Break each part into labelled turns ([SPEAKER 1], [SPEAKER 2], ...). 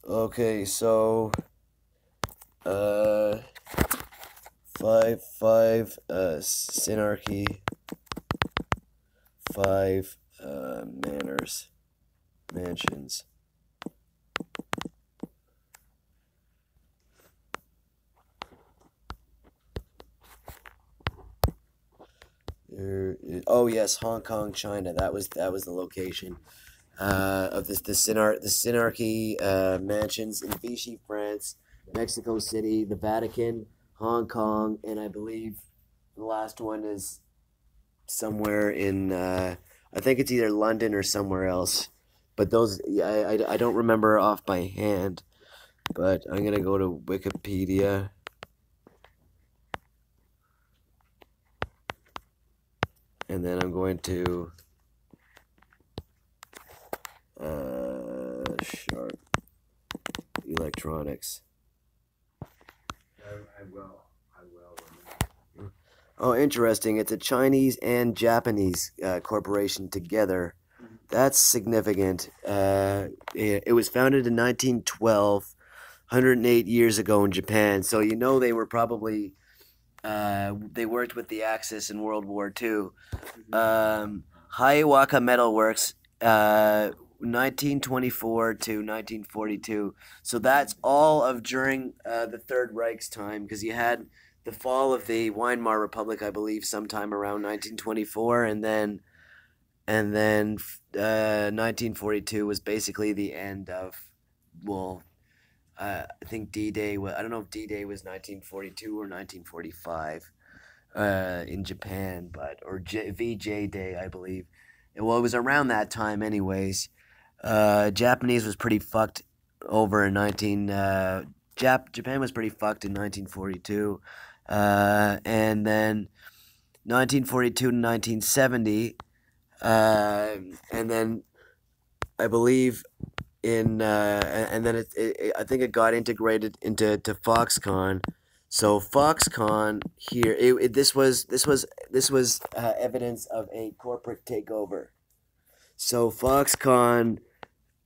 [SPEAKER 1] Okay, so uh five Synarchy, five mansions. Oh yes, Hong Kong, China. That was the location of the Synarchy mansions in Vichy, France, Mexico City, the Vatican, Hong Kong, and I believe the last one is somewhere in I think it's either London or somewhere else. But those, yeah, I don't remember off by hand. But I'm gonna go to Wikipedia, and then I'm going to Sharp Electronics.
[SPEAKER 2] I will. I will.
[SPEAKER 1] Oh, interesting. It's a Chinese and Japanese corporation together. That's significant. It was founded in 1912, 108 years ago in Japan. So you know they were probably they worked with the Axis in World War II. Hiawatha Metal Works, 1924 to 1942. So that's all of during the Third Reich's time, because you had the fall of the Weimar Republic, I believe, sometime around 1924, and then 1942 was basically the end of, well, I think D-Day. I don't know if D-Day was 1942 or 1945 in Japan, but or VJ Day, I believe. Well, it was around that time, anyways. Japanese was pretty fucked over in 19. Japan was pretty fucked in 1942, and then 1942 to 1970, and then I believe and then I think it got integrated into Foxconn. So Foxconn here, this was evidence of a corporate takeover. So Foxconn,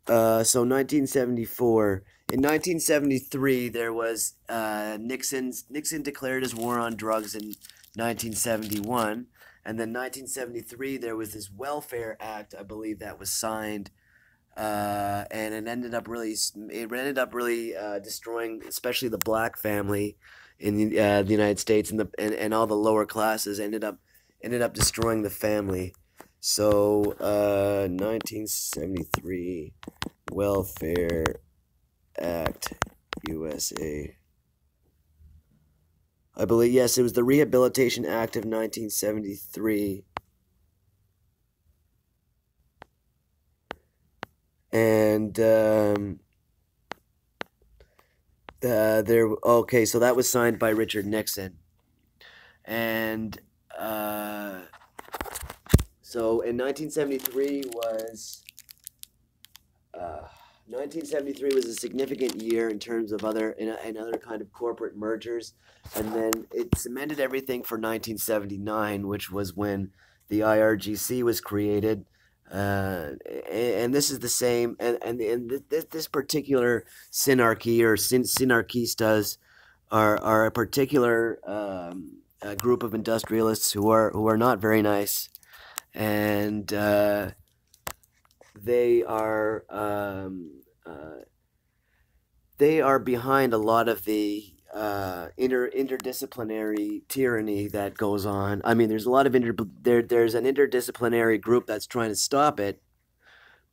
[SPEAKER 1] so 1974. In 1973, there was Nixon declared his war on drugs in 1971, and then 1973 there was this Welfare Act, I believe, that was signed, and it ended up really destroying, especially the black family in the United States, and all the lower classes ended up destroying the family. So 1973 Welfare Act, USA. I believe, yes, it was the Rehabilitation Act of 1973. And okay, so that was signed by Richard Nixon. And so in 1973 was 1973 was a significant year in terms of other kind of corporate mergers, and then it cemented everything for 1979, which was when the IRGC was created. And this is the same, and this particular synarchy or synarchistas are a particular group of industrialists who are not very nice, and they are they are behind a lot of the interdisciplinary tyranny that goes on. I mean, there's a lot of there's an interdisciplinary group that's trying to stop it,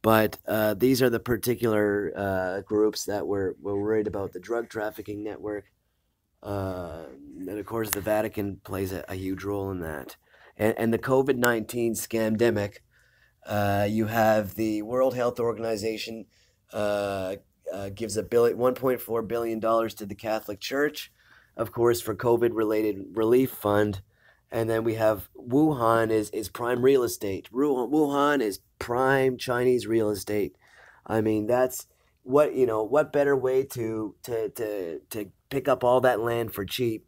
[SPEAKER 1] but these are the particular groups that were worried about the drug trafficking network, and of course the Vatican plays a huge role in that, and the COVID-19 scamdemic. You have the World Health Organization gives $1.4 billion to the Catholic Church, of course, for COVID-related relief fund, and then we have Wuhan is prime real estate. Wuhan is prime Chinese real estate. I mean, that's what better way to pick up all that land for cheap,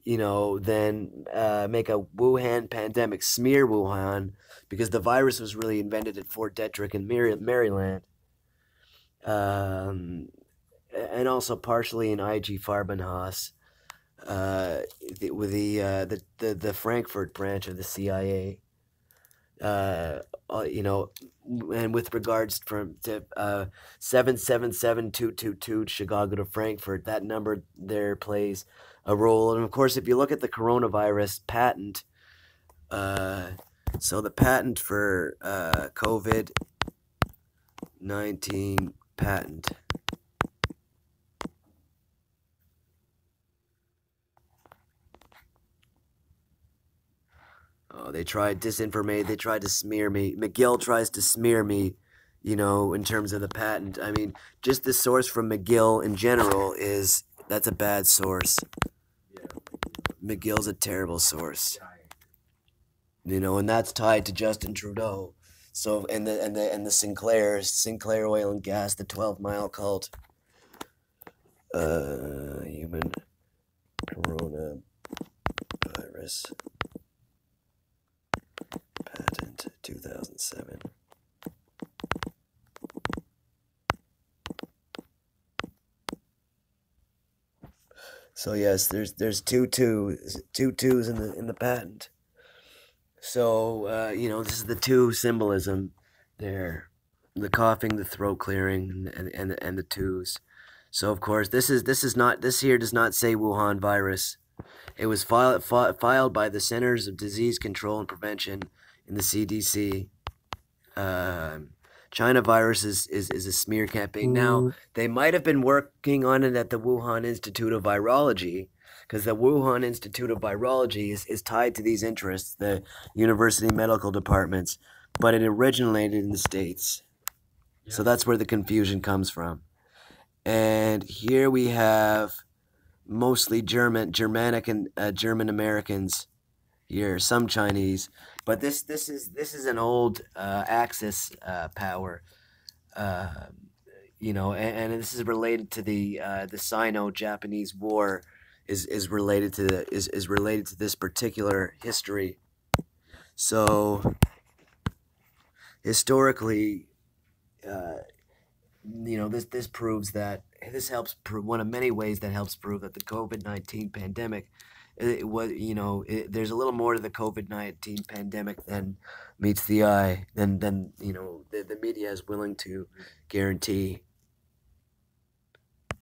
[SPEAKER 1] than make a Wuhan pandemic, smear Wuhan, because the virus was really invented at Fort Detrick in Maryland. Um, and also partially in IG Farbenhaus, with the Frankfurt branch of the CIA. Uh, you know, and with regards from to 777-222 Chicago to Frankfurt, that number there plays a role. And of course, if you look at the coronavirus patent, uh, so the patent for COVID-19 patent. Oh, they tried disinformate. They tried to smear me. McGill tries to smear me, in terms of the patent. I mean, just the source from McGill in general that's a bad source. McGill's a terrible source. And that's tied to Justin Trudeau. So and the Sinclair Oil and Gas, the 12 Mile Cult, human coronavirus patent 2007. So yes, there's two twos in the patent. So this is the two symbolism there, the coughing, the throat clearing, and the twos. So of course this here does not say Wuhan virus. It was filed by the Centers of Disease Control and Prevention in the CDC. China virus is a smear campaign. Now, they might have been working on it at the Wuhan Institute of Virology, because the Wuhan Institute of Virology is tied to these interests, the university medical departments, but it originated in the States. Yeah. So that's where the confusion comes from. And here we have mostly Germanic and German Americans here, some Chinese, but this is an old Axis power, and this is related to the Sino-Japanese War, is related to this particular history. So historically, this proves that this helps prove one of many ways that helps prove that the COVID-19 pandemic. There's a little more to the COVID-19 pandemic than meets the eye, than the media is willing to guarantee.